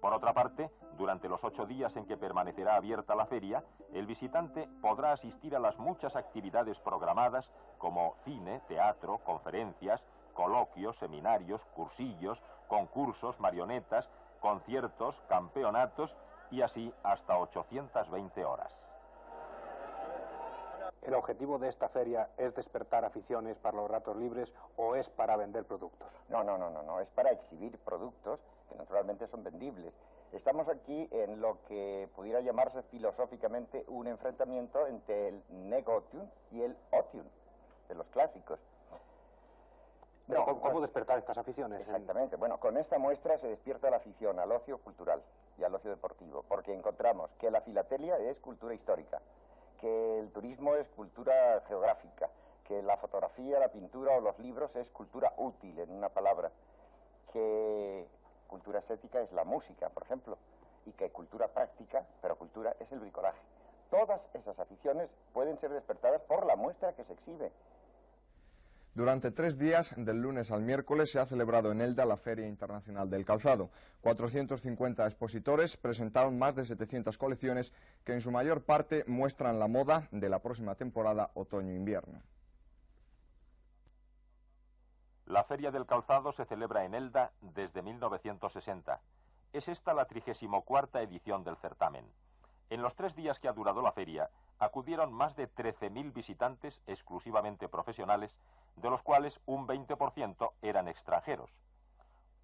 Por otra parte, durante los 8 días en que permanecerá abierta la feria, el visitante podrá asistir a las muchas actividades programadas como cine, teatro, conferencias, coloquios, seminarios, cursillos, concursos, marionetas, conciertos, campeonatos y así hasta 820 horas. ¿El objetivo de esta feria es despertar aficiones para los ratos libres o es para vender productos? No, es para exhibir productos que naturalmente son vendibles. Estamos aquí en lo que pudiera llamarse filosóficamente un enfrentamiento entre el negotium y el otium, de los clásicos. Pero ¿cómo despertar estas aficiones? Exactamente. Bueno, con esta muestra se despierta la afición al ocio cultural y al ocio deportivo, porque encontramos que la filatelia es cultura histórica, que el turismo es cultura geográfica, que la fotografía, la pintura o los libros es cultura útil, en una palabra, que cultura estética es la música, por ejemplo, y que cultura práctica, pero cultura es el bricolaje. Todas esas aficiones pueden ser despertadas por la muestra que se exhibe. Durante 3 días, del lunes al miércoles, se ha celebrado en Elda la Feria Internacional del Calzado. 450 expositores presentaron más de 700 colecciones que en su mayor parte muestran la moda de la próxima temporada otoño-invierno. La Feria del Calzado se celebra en Elda desde 1960. Es esta la 34ª edición del certamen. En los 3 días que ha durado la feria, acudieron más de 13.000 visitantes exclusivamente profesionales, de los cuales un 20% eran extranjeros.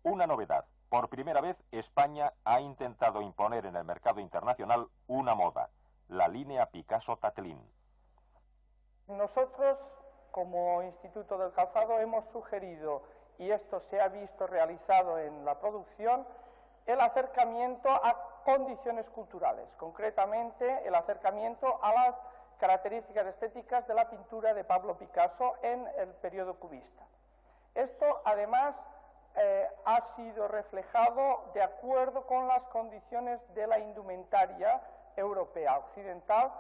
Una novedad: por primera vez España ha intentado imponer en el mercado internacional una moda, la línea Picasso-Tatlin. Nosotros, como Instituto del Calzado, hemos sugerido, y esto se ha visto realizado en la producción, el acercamiento a condiciones culturales, concretamente el acercamiento a las características estéticas de la pintura de Pablo Picasso en el periodo cubista. Esto, además, ha sido reflejado de acuerdo con las condiciones de la indumentaria europea occidental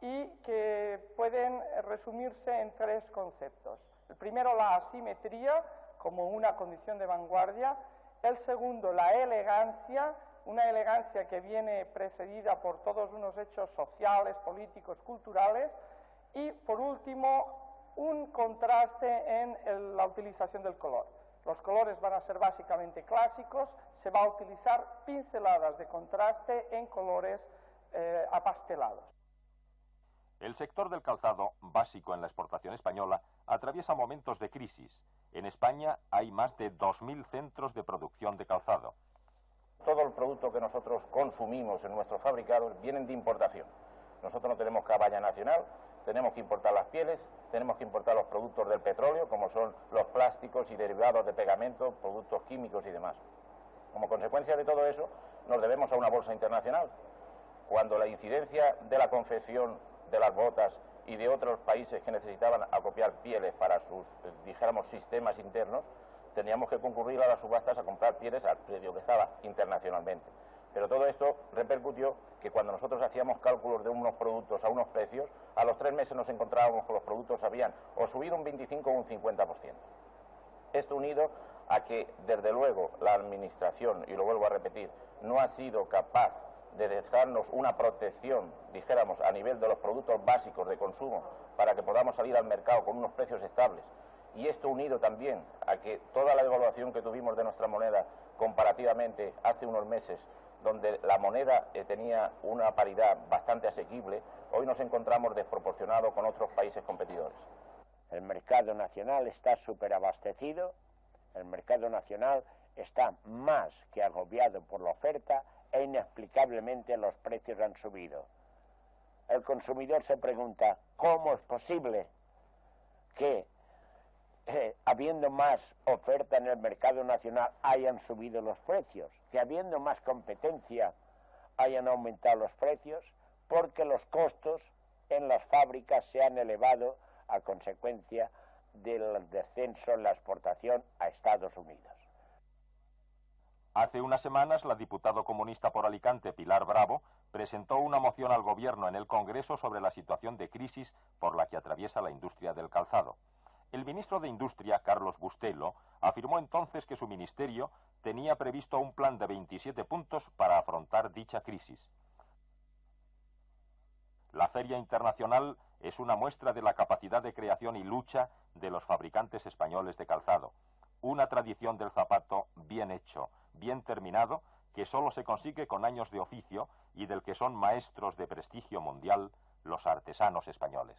y que pueden resumirse en tres conceptos. El primero, la asimetría como una condición de vanguardia. El segundo, la elegancia, una elegancia que viene precedida por todos unos hechos sociales, políticos, culturales. Y, por último, un contraste en la utilización del color. Los colores van a ser básicamente clásicos, se va a utilizar pinceladas de contraste en colores apastelados. El sector del calzado, básico en la exportación española, atraviesa momentos de crisis. En España hay más de 2.000 centros de producción de calzado. Todo el producto que nosotros consumimos en nuestros fabricados vienen de importación. Nosotros no tenemos caballa nacional, tenemos que importar las pieles, tenemos que importar los productos del petróleo, como son los plásticos y derivados de pegamento, productos químicos y demás. Como consecuencia de todo eso, nos debemos a una bolsa internacional. Cuando la incidencia de la confección de las botas y de otros países que necesitaban acopiar pieles para sus, dijéramos, sistemas internos, teníamos que concurrir a las subastas a comprar pieles al precio que estaba internacionalmente. Pero todo esto repercutió que cuando nosotros hacíamos cálculos de unos productos a unos precios, a los 3 meses nos encontrábamos que los productos habían o subido un 25 o un 50%. Esto unido a que, desde luego, la Administración, y lo vuelvo a repetir, no ha sido capaz de dejarnos una protección, dijéramos, a nivel de los productos básicos de consumo, para que podamos salir al mercado con unos precios estables. Y esto unido también a que toda la devaluación que tuvimos de nuestra moneda comparativamente hace unos meses, donde la moneda tenía una paridad bastante asequible, hoy nos encontramos desproporcionados con otros países competidores. El mercado nacional está superabastecido, el mercado nacional está más que agobiado por la oferta e inexplicablemente los precios han subido. El consumidor se pregunta, ¿cómo es posible que habiendo más oferta en el mercado nacional hayan subido los precios, que habiendo más competencia hayan aumentado los precios? Porque los costos en las fábricas se han elevado a consecuencia del descenso en la exportación a Estados Unidos. Hace unas semanas, la diputada comunista por Alicante, Pilar Bravo, presentó una moción al Gobierno en el Congreso sobre la situación de crisis por la que atraviesa la industria del calzado. El ministro de Industria, Carlos Bustelo, afirmó entonces que su ministerio tenía previsto un plan de 27 puntos para afrontar dicha crisis. La Feria Internacional es una muestra de la capacidad de creación y lucha de los fabricantes españoles de calzado. Una tradición del zapato bien hecho, bien terminado, que solo se consigue con años de oficio y del que son maestros de prestigio mundial los artesanos españoles.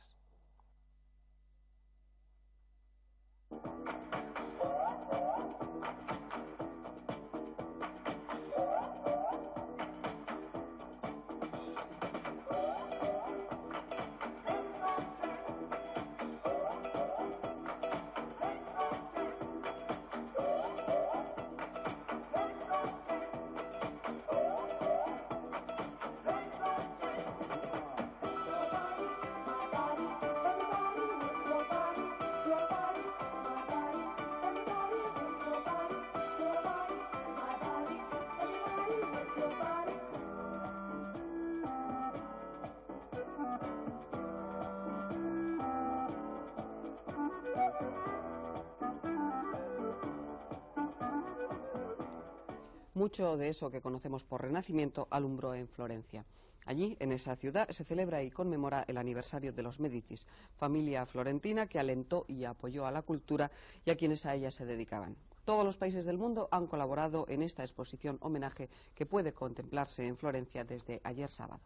Mucho de eso que conocemos por Renacimiento alumbró en Florencia. Allí, en esa ciudad, se celebra y conmemora el aniversario de los Médicis, familia florentina que alentó y apoyó a la cultura y a quienes a ella se dedicaban. Todos los países del mundo han colaborado en esta exposición homenaje que puede contemplarse en Florencia desde ayer sábado.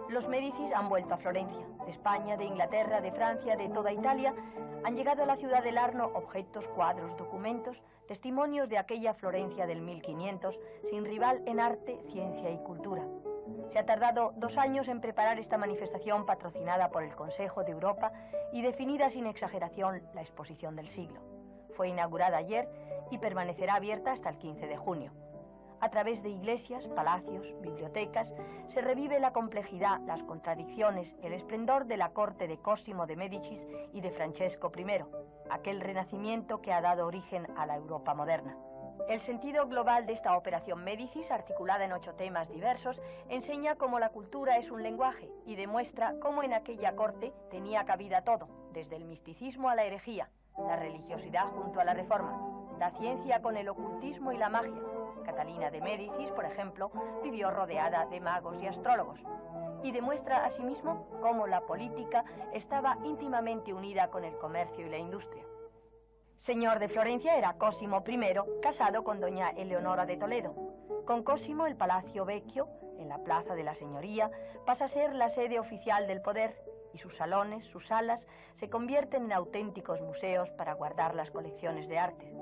Los Médicis han vuelto a Florencia. De España, de Inglaterra, de Francia, de toda Italia, han llegado a la ciudad del Arno objetos, cuadros, documentos, testimonios de aquella Florencia del 1500, sin rival en arte, ciencia y cultura. Se ha tardado 2 años en preparar esta manifestación patrocinada por el Consejo de Europa y definida sin exageración la exposición del siglo. Fue inaugurada ayer y permanecerá abierta hasta el 15 de junio. A través de iglesias, palacios, bibliotecas, se revive la complejidad, las contradicciones, el esplendor de la corte de Cosimo de Médicis y de Francesco I, aquel renacimiento que ha dado origen a la Europa moderna. El sentido global de esta operación Médicis, articulada en 8 temas diversos, enseña cómo la cultura es un lenguaje y demuestra cómo en aquella corte tenía cabida todo, desde el misticismo a la herejía, la religiosidad junto a la reforma, la ciencia con el ocultismo y la magia. Catalina de Médicis, por ejemplo, vivió rodeada de magos y astrólogos, y demuestra asimismo cómo la política estaba íntimamente unida con el comercio y la industria. Señor de Florencia era Cosimo I, casado con doña Eleonora de Toledo. Con Cosimo, el Palacio Vecchio, en la Plaza de la Señoría, pasa a ser la sede oficial del poder, y sus salones, sus salas, se convierten en auténticos museos para guardar las colecciones de arte.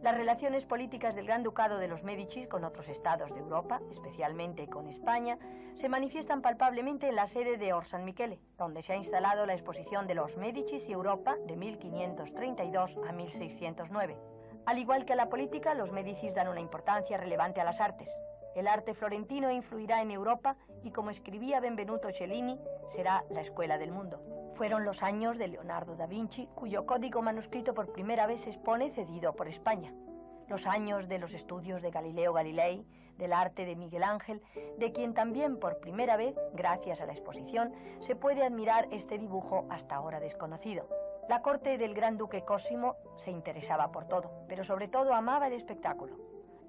Las relaciones políticas del Gran Ducado de los Médicis con otros estados de Europa, especialmente con España, se manifiestan palpablemente en la sede de Or San Michele, donde se ha instalado la exposición de los Médicis y Europa de 1532 a 1609. Al igual que a la política, los Médicis dan una importancia relevante a las artes. El arte florentino influirá en Europa y, como escribía Benvenuto Cellini, será la escuela del mundo. Fueron los años de Leonardo da Vinci, cuyo código manuscrito por primera vez se expone cedido por España. Los años de los estudios de Galileo Galilei, del arte de Miguel Ángel, de quien también por primera vez, gracias a la exposición, se puede admirar este dibujo hasta ahora desconocido. La corte del gran duque Cosimo se interesaba por todo, pero sobre todo amaba el espectáculo.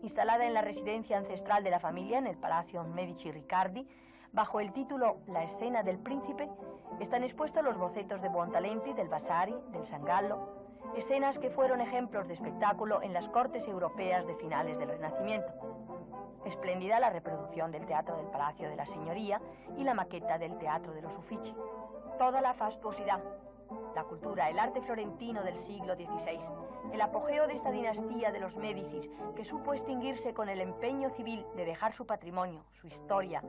Instalada en la residencia ancestral de la familia, en el Palacio Medici Riccardi, bajo el título La escena del príncipe, están expuestos los bocetos de Buontalenti, del Vasari, del Sangallo, escenas que fueron ejemplos de espectáculo en las cortes europeas de finales del Renacimiento. Espléndida la reproducción del Teatro del Palacio de la Signoria y la maqueta del Teatro de los Uffizi. Toda la fastuosidad, la cultura, el arte florentino del siglo XVI, el apogeo de esta dinastía de los Médicis, que supo extinguirse con el empeño civil de dejar su patrimonio, su historia,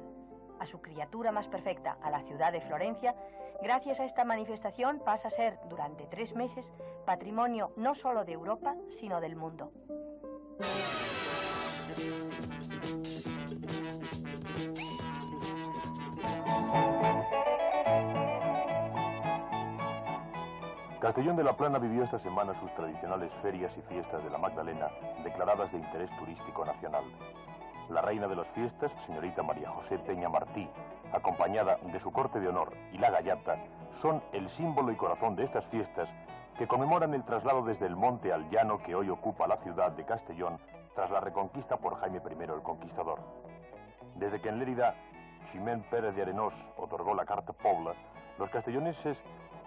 a su criatura más perfecta, a la ciudad de Florencia, gracias a esta manifestación pasa a ser, durante 3 meses, patrimonio no solo de Europa, sino del mundo. Castellón de la Plana vivió esta semana sus tradicionales ferias y fiestas de la Magdalena, declaradas de interés turístico nacional. La reina de las fiestas, señorita María José Peña Martí, acompañada de su corte de honor y la gallata, son el símbolo y corazón de estas fiestas que conmemoran el traslado desde el monte al llano que hoy ocupa la ciudad de Castellón tras la reconquista por Jaime I el Conquistador. Desde que en Lérida Ximén Pérez de Arenós otorgó la Carta Pobla, los castelloneses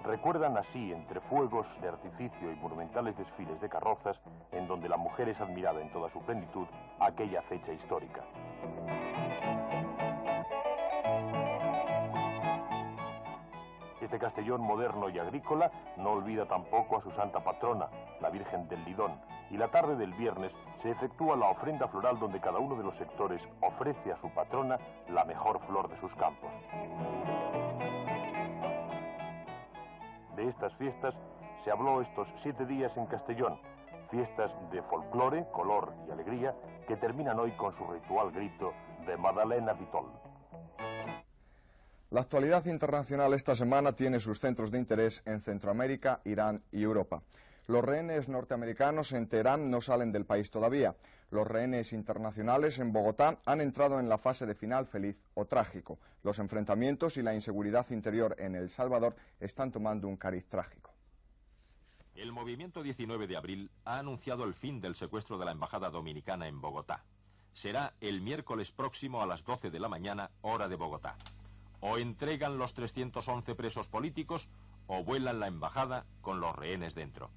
recuerdan así, entre fuegos de artificio y monumentales desfiles de carrozas, en donde la mujer es admirada en toda su plenitud, aquella fecha histórica. Este Castellón moderno y agrícola no olvida tampoco a su santa patrona, la Virgen del Lidón, y la tarde del viernes se efectúa la ofrenda floral donde cada uno de los sectores ofrece a su patrona la mejor flor de sus campos. De estas fiestas se habló estos 7 días en Castellón, fiestas de folclore, color y alegría que terminan hoy con su ritual grito de Madalena Vitol. La actualidad internacional esta semana tiene sus centros de interés en Centroamérica, Irán y Europa. Los rehenes norteamericanos en Teherán no salen del país todavía. Los rehenes internacionales en Bogotá han entrado en la fase de final feliz o trágico. Los enfrentamientos y la inseguridad interior en El Salvador están tomando un cariz trágico. El movimiento 19 de abril ha anunciado el fin del secuestro de la embajada dominicana en Bogotá. Será el miércoles próximo a las 12 de la mañana, hora de Bogotá. O entregan los 311 presos políticos o vuelan la embajada con los rehenes dentro.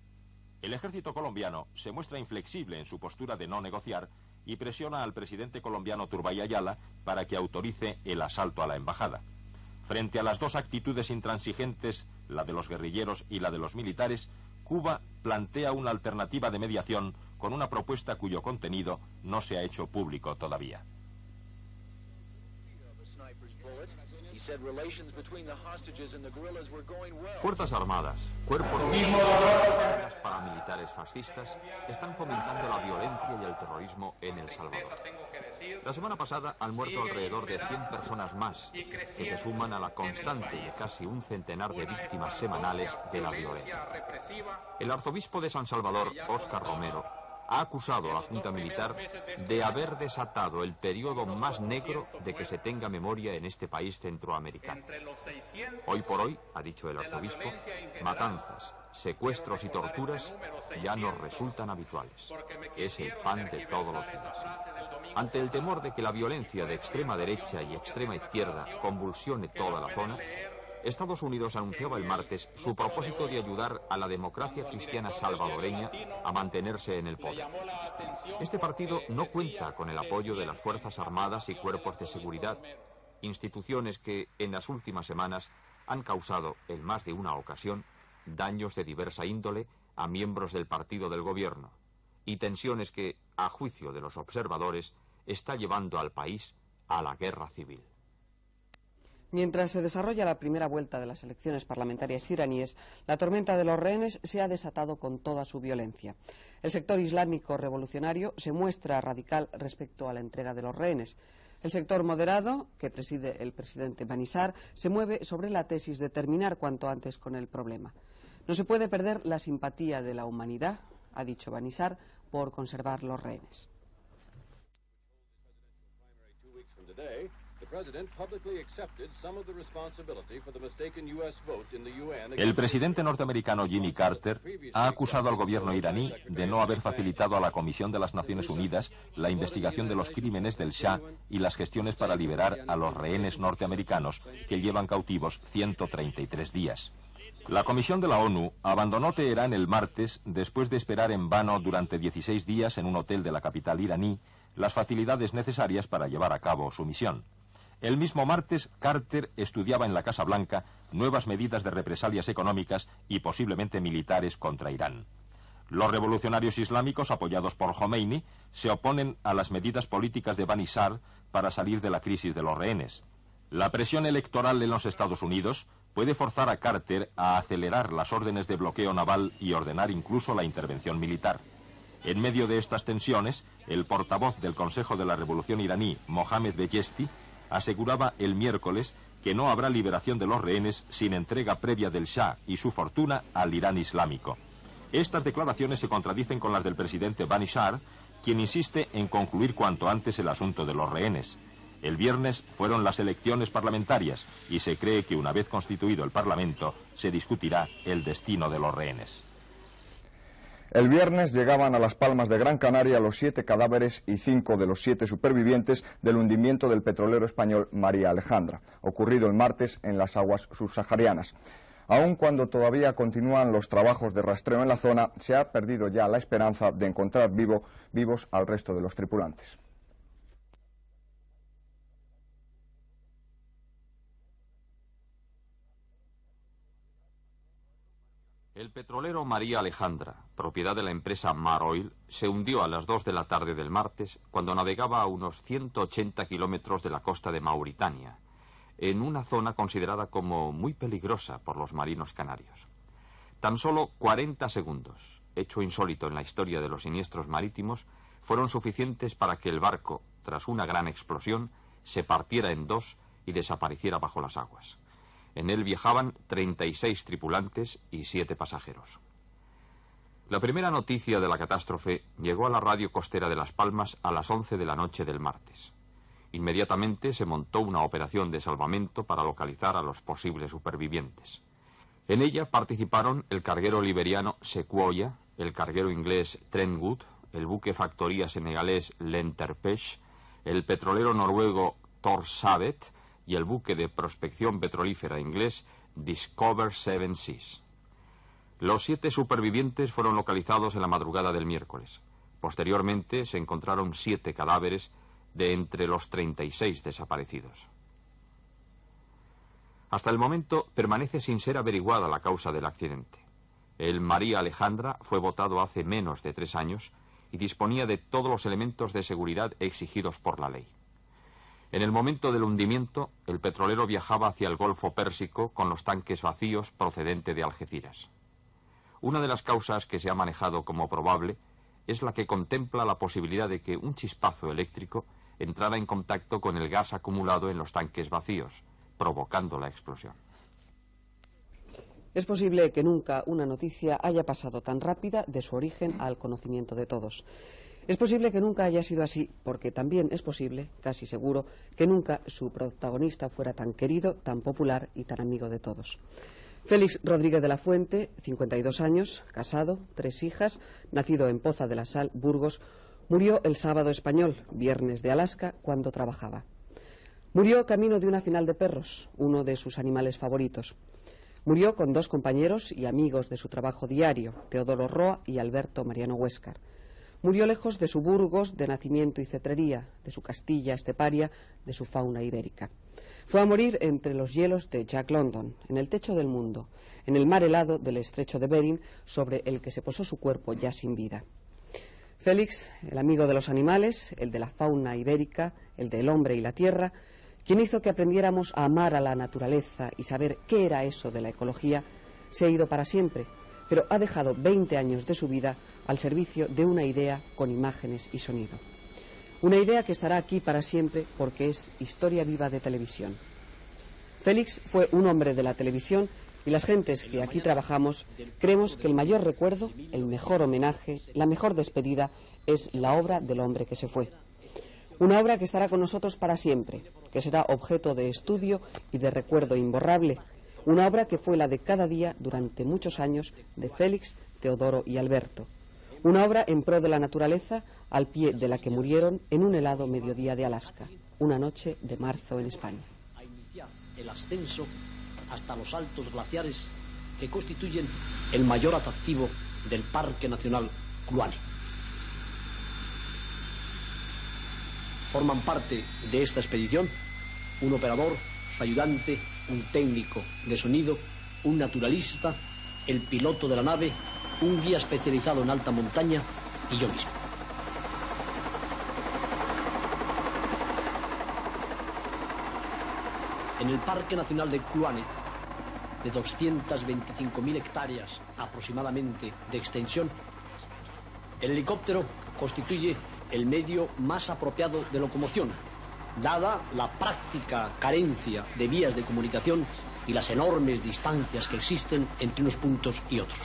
El ejército colombiano se muestra inflexible en su postura de no negociar y presiona al presidente colombiano Turbay Ayala para que autorice el asalto a la embajada. Frente a las dos actitudes intransigentes, la de los guerrilleros y la de los militares, Cuba plantea una alternativa de mediación con una propuesta cuyo contenido no se ha hecho público todavía. Fuerzas Armadas, cuerpos de las paramilitares fascistas están fomentando la violencia y el terrorismo en El Salvador. La semana pasada han muerto alrededor de 100 personas más, que se suman a la constante de casi un centenar de víctimas semanales de la violencia. El arzobispo de San Salvador, Óscar Romero, ha acusado a la Junta Militar de haber desatado el periodo más negro de que se tenga memoria en este país centroamericano. Hoy por hoy, ha dicho el arzobispo, matanzas, secuestros y torturas ya nos resultan habituales. Es el pan de todos los días. Ante el temor de que la violencia de extrema derecha y extrema izquierda convulsione toda la zona, Estados Unidos anunciaba el martes su propósito de ayudar a la democracia cristiana salvadoreña a mantenerse en el poder. Este partido no cuenta con el apoyo de las Fuerzas Armadas y cuerpos de seguridad, instituciones que en las últimas semanas han causado en más de una ocasión daños de diversa índole a miembros del partido del gobierno y tensiones que, a juicio de los observadores, está llevando al país a la guerra civil. Mientras se desarrolla la primera vuelta de las elecciones parlamentarias iraníes, la tormenta de los rehenes se ha desatado con toda su violencia. El sector islámico revolucionario se muestra radical respecto a la entrega de los rehenes. El sector moderado, que preside el presidente Banishar, se mueve sobre la tesis de terminar cuanto antes con el problema. No se puede perder la simpatía de la humanidad, ha dicho Banishar, por conservar los rehenes. El presidente norteamericano Jimmy Carter ha acusado al gobierno iraní de no haber facilitado a la Comisión de las Naciones Unidas la investigación de los crímenes del Shah y las gestiones para liberar a los rehenes norteamericanos que llevan cautivos 133 días. La Comisión de la ONU abandonó Teherán el martes después de esperar en vano durante 16 días en un hotel de la capital iraní las facilidades necesarias para llevar a cabo su misión. El mismo martes, Carter estudiaba en la Casa Blanca nuevas medidas de represalias económicas y posiblemente militares contra Irán. Los revolucionarios islámicos, apoyados por Khomeini, se oponen a las medidas políticas de Banishar para salir de la crisis de los rehenes. La presión electoral en los Estados Unidos puede forzar a Carter a acelerar las órdenes de bloqueo naval y ordenar incluso la intervención militar. En medio de estas tensiones, el portavoz del Consejo de la Revolución iraní, Mohammad Beheshti, aseguraba el miércoles que no habrá liberación de los rehenes sin entrega previa del Shah y su fortuna al Irán islámico. Estas declaraciones se contradicen con las del presidente Banishar, quien insiste en concluir cuanto antes el asunto de los rehenes. El viernes fueron las elecciones parlamentarias y se cree que una vez constituido el Parlamento se discutirá el destino de los rehenes. El viernes llegaban a Las Palmas de Gran Canaria los 7 cadáveres y 5 de los 7 supervivientes del hundimiento del petrolero español María Alejandra, ocurrido el martes en las aguas subsaharianas. Aun cuando todavía continúan los trabajos de rastreo en la zona, se ha perdido ya la esperanza de encontrar vivos al resto de los tripulantes. El petrolero María Alejandra, propiedad de la empresa Mar Oil, se hundió a las 2 de la tarde del martes cuando navegaba a unos 180 kilómetros de la costa de Mauritania, en una zona considerada como muy peligrosa por los marinos canarios. Tan solo 40 segundos, hecho insólito en la historia de los siniestros marítimos, fueron suficientes para que el barco, tras una gran explosión, se partiera en dos y desapareciera bajo las aguas. En él viajaban 36 tripulantes y 7 pasajeros. La primera noticia de la catástrofe llegó a la radio costera de Las Palmas a las 11 de la noche del martes. Inmediatamente se montó una operación de salvamento para localizar a los posibles supervivientes. En ella participaron el carguero liberiano Sequoia, el carguero inglés Trentwood, el buque factoría senegalés L'Enterprise, el petrolero noruego Tor Sabet y el buque de prospección petrolífera inglés Discover Seven Seas. Los 7 supervivientes fueron localizados en la madrugada del miércoles. Posteriormente se encontraron 7 cadáveres de entre los 36 desaparecidos. Hasta el momento permanece sin ser averiguada la causa del accidente. El María Alejandra fue botado hace menos de 3 años y disponía de todos los elementos de seguridad exigidos por la ley. En el momento del hundimiento, el petrolero viajaba hacia el Golfo Pérsico con los tanques vacíos procedente de Algeciras. Una de las causas que se ha manejado como probable es la que contempla la posibilidad de que un chispazo eléctrico entrara en contacto con el gas acumulado en los tanques vacíos, provocando la explosión. Es posible que nunca una noticia haya pasado tan rápida de su origen al conocimiento de todos. Es posible que nunca haya sido así, porque también es posible, casi seguro, que nunca su protagonista fuera tan querido, tan popular y tan amigo de todos. Félix Rodríguez de la Fuente, 52 años, casado, 3 hijas, nacido en Poza de la Sal, Burgos, murió el sábado español, viernes de Alaska, cuando trabajaba. Murió camino de una final de perros, uno de sus animales favoritos. Murió con 2 compañeros y amigos de su trabajo diario, Teodoro Roa y Alberto Mariano Huéscar. Murió lejos de su Burgos de nacimiento y cetrería, de su Castilla esteparia, de su fauna ibérica. Fue a morir entre los hielos de Jack London, en el techo del mundo, en el mar helado del estrecho de Bering, sobre el que se posó su cuerpo ya sin vida. Félix, el amigo de los animales, el de la fauna ibérica, el del hombre y la tierra, quien hizo que aprendiéramos a amar a la naturaleza y saber qué era eso de la ecología, se ha ido para siempre, pero ha dejado 20 años de su vida al servicio de una idea con imágenes y sonido. Una idea que estará aquí para siempre porque es historia viva de televisión. Félix fue un hombre de la televisión y las gentes que aquí trabajamos creemos que el mayor recuerdo, el mejor homenaje, la mejor despedida es la obra del hombre que se fue. Una obra que estará con nosotros para siempre, que será objeto de estudio y de recuerdo imborrable. Una obra que fue la de cada día durante muchos años de Félix, Teodoro y Alberto. Una obra en pro de la naturaleza al pie de la que murieron en un helado mediodía de Alaska, una noche de marzo en España. A iniciar el ascenso hasta los altos glaciares que constituyen el mayor atractivo del Parque Nacional Kluane. Forman parte de esta expedición un operador, su ayudante, un técnico de sonido, un naturalista, el piloto de la nave, un guía especializado en alta montaña y yo mismo. En el Parque Nacional de Kluane, de 225.000 hectáreas aproximadamente de extensión, el helicóptero constituye el medio más apropiado de locomoción, dada la práctica carencia de vías de comunicación y las enormes distancias que existen entre unos puntos y otros.